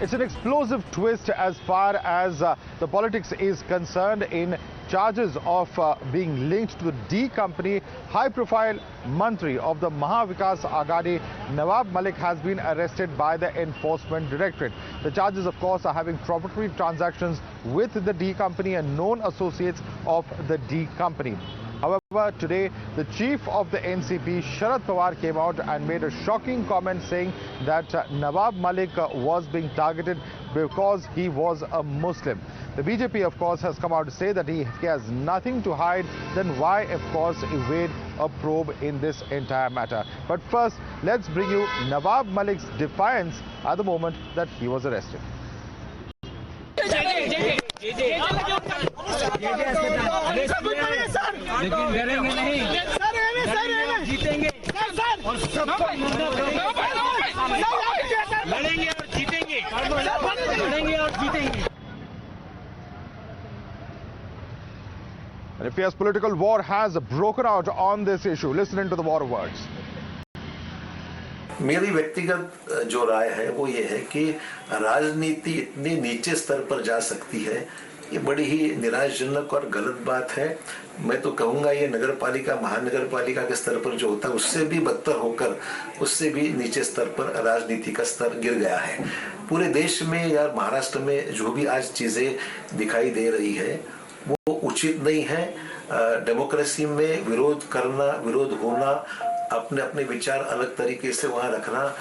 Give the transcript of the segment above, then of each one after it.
It's an explosive twist as far as the politics is concerned in charges of being linked to the D company. High-profile Mantri of the Mahavikas Aghadi, Nawab Malik, has been arrested by the Enforcement Directorate. The charges, of course, are having proprietary transactions with the D company and known associates of the D company. However, today, the chief of the NCP, Sharad Pawar, came out and made a shocking comment saying that Nawab Malik was being targeted because he was a Muslim. The BJP, of course, has come out to say that he has nothing to hide. Then why, of course, evade a probe in this entire matter? But first, let's bring you Nawab Malik's defiance at the moment that he was arrested. And a fierce political war has broken out on this issue. Listen into the war of words. मेरी व्यक्तिगत जो राय है वो ये है कि राजनीति इतनी नीचे स्तर पर जा सकती है, ये बड़ी ही निराशाजनक और गलत बात है। मैं तो कहूँगा ये नगरपालिका, महानगर पालिका के स्तर पर जो होता है उससे भी बदतर होकर, उससे भी नीचे स्तर पर राजनीति का स्तर गिर गया है। पूरे देश में या महाराष्ट्र में जो भी आज चीजें दिखाई दे रही है वो उचित नहीं है। डेमोक्रेसी में विरोध करना, विरोध होना, अपने अपने विचार अलग तरीके से वहां रखना,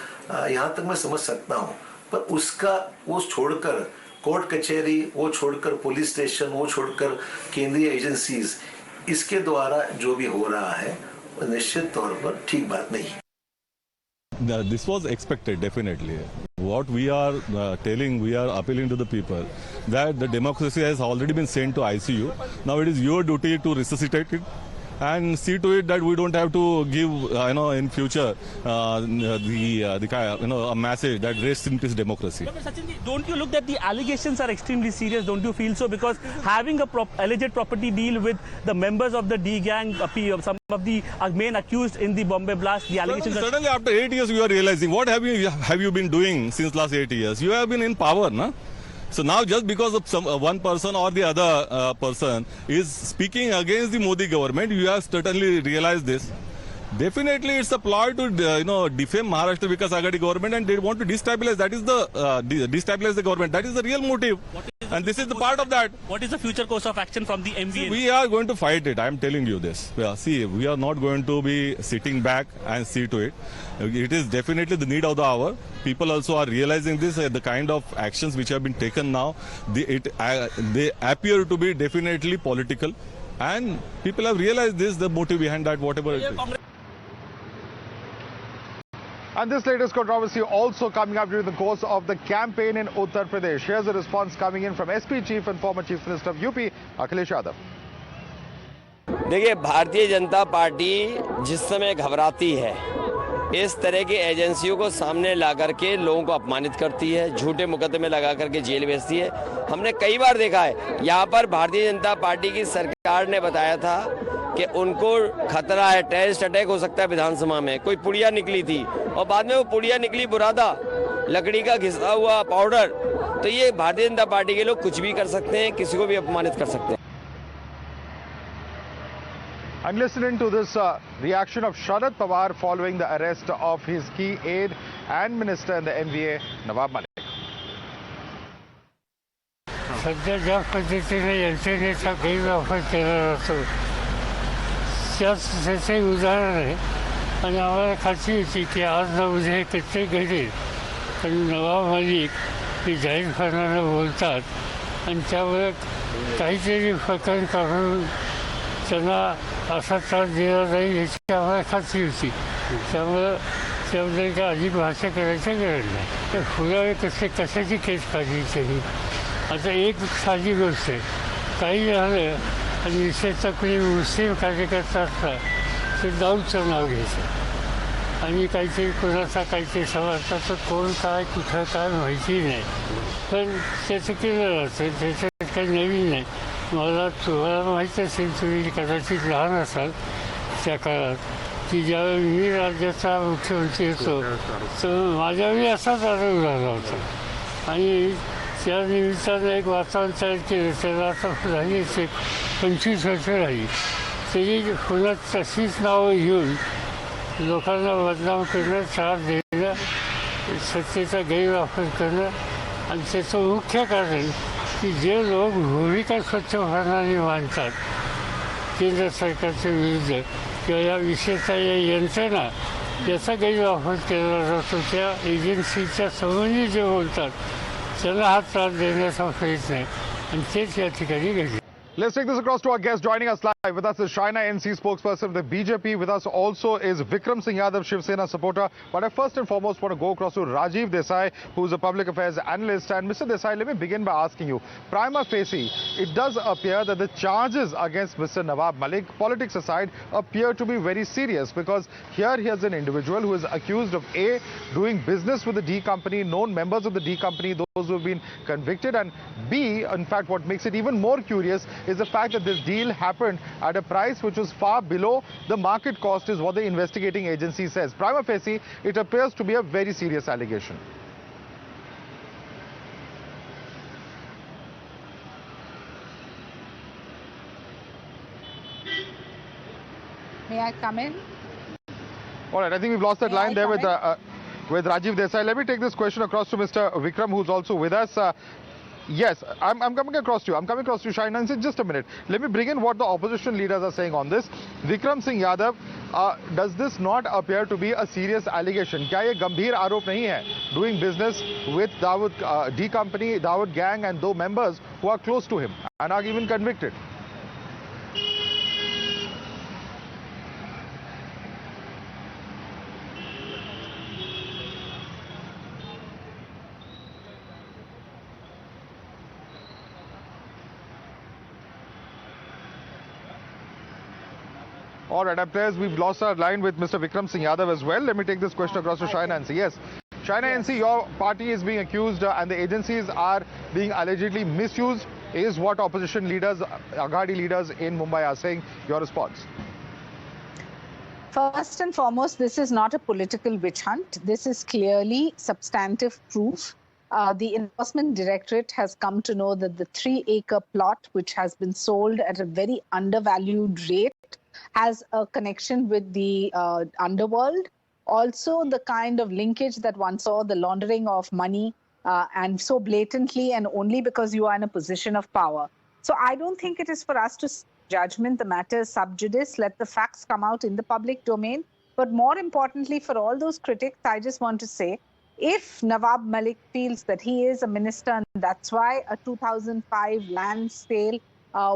यहाँ तक मैं समझ सकता हूँ, पर उसका वो छोड़कर कोर्ट कचहरी, वो छोड़कर पुलिस स्टेशन, वो छोड़कर केंद्रीय एजेंसीज, इसके द्वारा जो भी हो रहा है निश्चित तौर पर ठीक बात नहीं। This was expected, definitely. What we are telling, we are appealing to the people that the democracy has already been sent to ICU. Now it is your duty to resuscitate it and see to it that we don't have to give, in future, a message that rests in peace democracy. Dr. Sachin, don't you look that the allegations are extremely serious? Don't you feel so? Because having a alleged property deal with the members of the D gang, some of the main accused in the Bombay blast, the allegations. Suddenly, after 8 years, you are realizing what have you been doing since last 8 years? You have been in power, no? So now just because of one person or the other person is speaking against the Modi government, you have certainly realized this. Definitely it's a ploy to defame Maharashtra Vikas Aghadi government, and they want to destabilize. That is the destabilize the government. That is the real motive. And this is the part of that. What is the future course of action from the MVN? See, we are going to fight it. I am telling you this. See, we are not going to be sitting back and see to it. It is definitely the need of the hour. People also are realizing this. The kind of actions which have been taken now, they appear to be definitely political. And people have realized this, the motive behind that, whatever it is. And this latest controversy also coming up during the course of the campaign in Uttar Pradesh. Here's a response coming in from SP Chief and former Chief Minister of UP, Akhilesh Yadav. देखिए, Bharatiya Janata party जिस समय घबराती है, इस तरह की एजेंसियों को सामने ला करके लोगों को अपमानित करती है, झूठे मुकदमे लगा करके जेल भेजती है। हमने कई बार देखा है, यहाँ पर भारतीय जनता पार्टी की सरकार ने बताया था कि उनको खतरा है, टेररिस्ट अटैक हो सकता है विधानसभा में। कोई पुड़िया निकली थी और बाद में वो पुड़िया निकली बुरादा, लकड़ी का घिसा हुआ पाउडर। तो ये भारतीय जनता पार्टी के लोग कुछ भी कर सकते हैं, किसी को भी अपमानित कर सकते हैं। And listening to this reaction of Sharad Pawar following the arrest of his key aide and minister in the NVA, Nawab Malik. सध्या ज्या पद्धतीने यंत्रणेचा गैरवापर केला जातो त्याचे उदाहरण आहे. आणि आम्हाला खात्री होती की आज ना उद्या हे कच्चे घडेल. आणि नवाब मलिक हे जाहीरपणानं बोलतात आणि त्यामुळे काहीतरी प्रकरण काढून त्यांना असा त्रास दिला जाईल याची आम्हाला खात्री होती. त्यामुळं त्याबद्दल काय अधिक भाष्य करायचं गरज नाही. तर पुरावे कशाची केस काढली त्यांनी. आता एक साधी गोष्ट आहे, काही झालं आणि विशेषतः कोणी मुस्लिम कार्यकर्ता असला तर दाऊदचं नाव घ्यायचं आणि काहीतरी कोणाचा काहीतरी समजता तर कोण काय कुठं काय माहिती नाही. पण त्याचं केलं जातं, त्याच्यात काही नवीन नाही. तुम्हाला माहीत असेल, तुम्ही कदाचित लहान असाल त्या काळात की ज्यावेळी मी राज्याचा मुख्यमंत्री होतो तर माझ्यावेळी असाच आरोप झाला होता. आणि त्या निमित्तानं एक वातावरण केलं. त्याला आता राहिली 25 वर्ष राहिली. त्याची पुन्हा तशीच नावं घेऊन लोकांना बदनाम करणं, त्रास देणं, सत्तेचा गैरवापर करणं आणि त्याचं मुख्य कारण की जे लोक भूमिका स्वच्छपणाने मांडतात केंद्र सरकारच्या विरुद्ध किंवा या विषयाचा या यंत्रणा याचा गैरवापर केला जातो, त्या एजन्सीच्या संबंधी जे बोलतात त्यांना हा त्रास देण्याचा प्रयत्न आहे आणि तेच या ठिकाणी घडले. Let's take this across to our guest. Joining us live with us is Shaina NC, spokesperson of the BJP. With us also is Vikram Singh Yadav, Shiv Sena supporter. But I first and foremost want to go across to Rajeev Desai, who is a public affairs analyst. And Mr. Desai, let me begin by asking you, prima facie, it does appear that the charges against Mr. Nawab Malik, politics aside, appear to be very serious, because here he is an individual who is accused of A, doing business with the D company, known members of the D company, those who have been convicted, and B, in fact, what makes it even more curious is the fact that this deal happened at a price which was far below the market cost, is what the investigating agency says. Prima facie, it appears to be a very serious allegation. May I come in? All right, I think we've lost that line there with Rajeev Desai. Let me take this question across to Mr. Vikram, who's also with us. Yes, I'm coming across to you. I'm coming across to you, Shaina. In just a minute, let me bring in what the opposition leaders are saying on this. Vikram Singh Yadav, does this not appear to be a serious allegation? क्या ये गंभीर आरोप नहीं है? Doing business with Dawood D company, Dawood gang, and those members who are close to him and are even convicted. All right, players, we've lost our line with Mr. Vikram Singh Yadav as well. Let me take this question across to Shaina NC. Yes, Shaina NC, your party is being accused and the agencies are being allegedly misused, is what opposition leaders, Aghadi leaders in Mumbai are saying. Your response? First and foremost, this is not a political witch hunt. This is clearly substantive proof. The Enforcement Directorate has come to know that the 3-acre plot, which has been sold at a very undervalued rate, has a connection with the underworld. Also, the kind of linkage that one saw, the laundering of money, and so blatantly and only because you are in a position of power. So I don't think it is for us to judgment. The matter is sub judice. Let the facts come out in the public domain. But more importantly, for all those critics, I just want to say, if Nawab Malik feels that he is a minister, and that's why a 2005 land sale,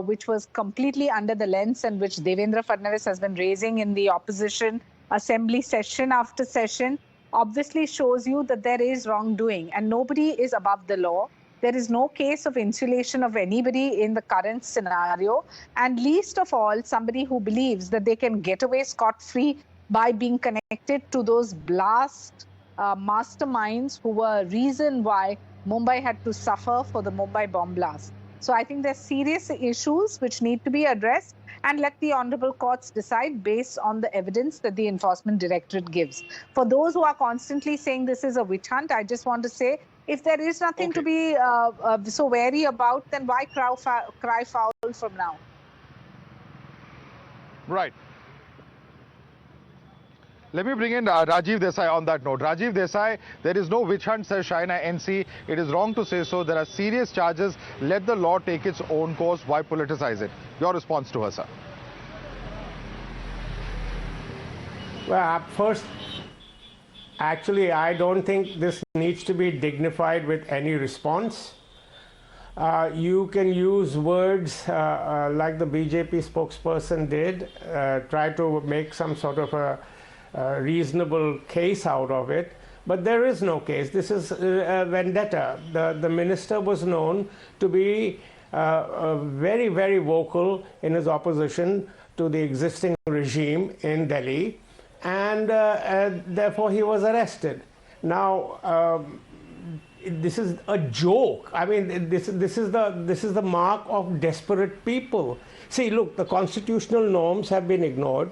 which was completely under the lens and which Devendra Fadnavis has been raising in the opposition assembly session after session, obviously shows you that there is wrongdoing and nobody is above the law. There is no case of insulation of anybody in the current scenario, and least of all, somebody who believes that they can get away scot-free by being connected to those blast masterminds who were reason why Mumbai had to suffer for the Mumbai bomb blast. So I think there's serious issues which need to be addressed, and let the honorable courts decide based on the evidence that the Enforcement Directorate gives. For those who are constantly saying this is a witch hunt, I just want to say, if there is nothing to be so wary about, then why cry foul from now? Right. Let me bring in Rajeev Desai on that note. Rajeev Desai, there is no witch hunt, says Shaina NC. It is wrong to say so. There are serious charges. Let the law take its own course. Why politicize it? Your response to her, sir? Well, first, actually, I don't think this needs to be dignified with any response. You can use words like the BJP spokesperson did, try to make some sort of a reasonable case out of it, but there is no case. This is a vendetta. The minister was known to be very, very vocal in his opposition to the existing regime in Delhi, and therefore he was arrested. Now, this is a joke. I mean, this is the mark of desperate people. See, look, the constitutional norms have been ignored.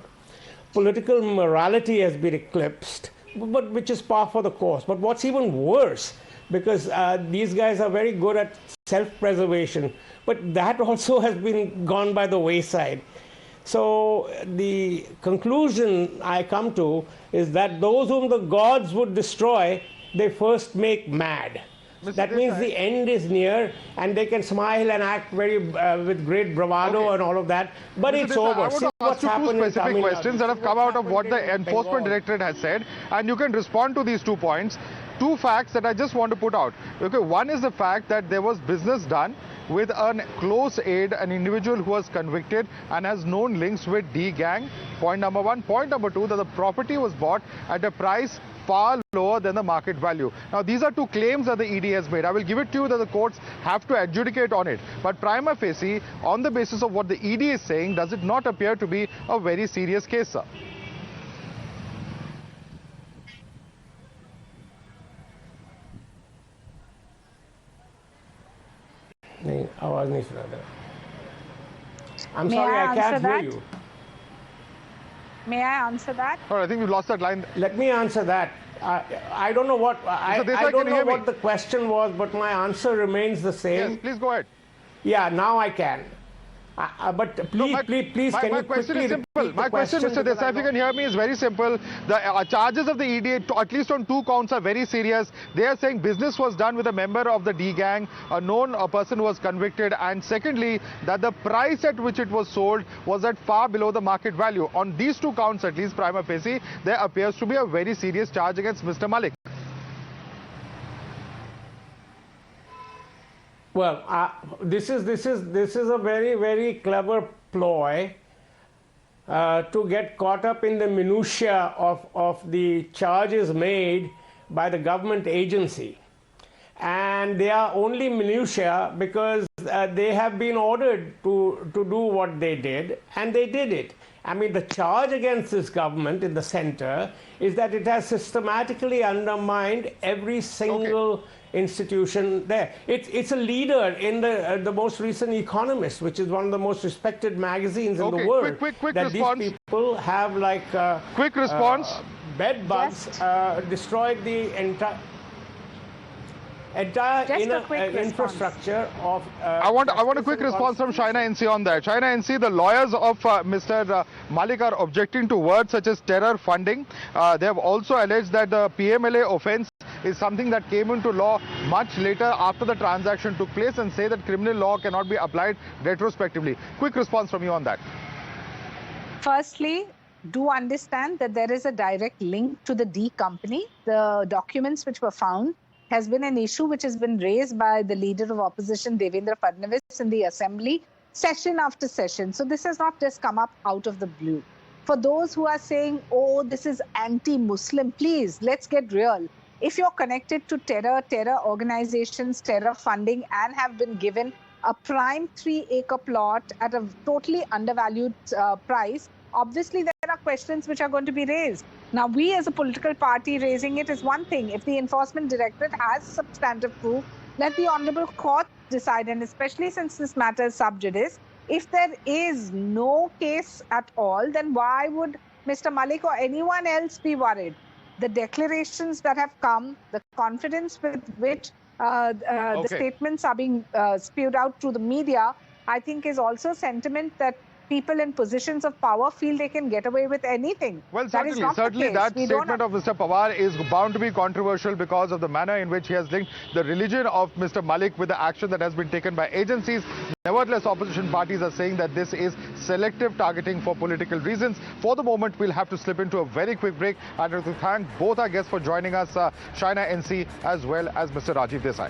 Political morality has been eclipsed, but which is par for the course. But what's even worse, because these guys are very good at self-preservation. But that also has been gone by the wayside. So the conclusion I come to is that those whom the gods would destroy, they first make mad. That means the end is near, and they can smile and act very with great bravado and all of that. But it's over. I want to ask you two specific questions that have come out of what the Enforcement Directorate has said, and you can respond to these 2 points. 2 facts that I just want to put out. Okay, one is the fact that there was business done with a close aide, an individual who was convicted and has known links with D gang. Point number 1. Point number 2, that the property was bought at a price far lower than the market value. Now, these are 2 claims that the ED has made. I will give it to you that the courts have to adjudicate on it. But prima facie, on the basis of what the ED is saying, does it not appear to be a very serious case, sir? I'm sorry, I can't hear you. May I answer that? Oh, I think we've lost that line. Let me answer that. I don't know what I don't know what the question was, but my answer remains the same. Yes, please go ahead. Yeah, now I can. But please, please, can you quickly repeat the question? My question, Mr. Desai, if you can hear me, is very simple. The charges of the ED, at least on 2 counts, are very serious. They are saying business was done with a member of the D gang, a known person who was convicted, and secondly, that the price at which it was sold was at far below the market value. On these 2 counts, at least prima facie, there appears to be a very serious charge against Mr. Malik. Well, this is a very, very clever ploy to get caught up in the minutiae of the charges made by the government agency. And they are only minutiae because they have been ordered to do what they did, and they did it. I mean, the charge against this government in the center is that it has systematically undermined every single institution there. It's a leader in the most recent Economist, which is one of the most respected magazines in the world. Quick that response. These people have like quick response. Bed bugs destroyed the entire infrastructure of... I want a quick response from China NC on that. China NC, the lawyers of Mr. Malik are objecting to words such as terror funding. They have also alleged that the PMLA offence is something that came into law much later after the transaction took place, and say that criminal law cannot be applied retrospectively. Quick response from you on that. Firstly, do understand that there is a direct link to the D company. The documents which were found has been an issue which has been raised by the leader of opposition, Devendra Fadnavis, in the assembly, session after session. So this has not just come up out of the blue. For those who are saying, oh, this is anti-Muslim, please, let's get real. If you're connected to terror organizations, terror funding, and have been given a prime 3-acre plot at a totally undervalued price, obviously there are questions which are going to be raised. Now, we as a political party raising it is one thing. If the Enforcement Directorate has substantive proof, let the Honorable Court decide, and especially since this matter is sub judice, if there is no case at all, then why would Mr. Malik or anyone else be worried? The declarations that have come, the confidence with which the statements are being spewed out through the media, I think is also sentiment that people in positions of power feel they can get away with anything. Well, certainly that statement of Mr. Pawar is bound to be controversial because of the manner in which he has linked the religion of Mr. Malik with the action that has been taken by agencies. Nevertheless, opposition parties are saying that this is selective targeting for political reasons. For the moment, we'll have to slip into a very quick break. I'd like to thank both our guests for joining us, China NC as well as Mr. Rajeev Desai.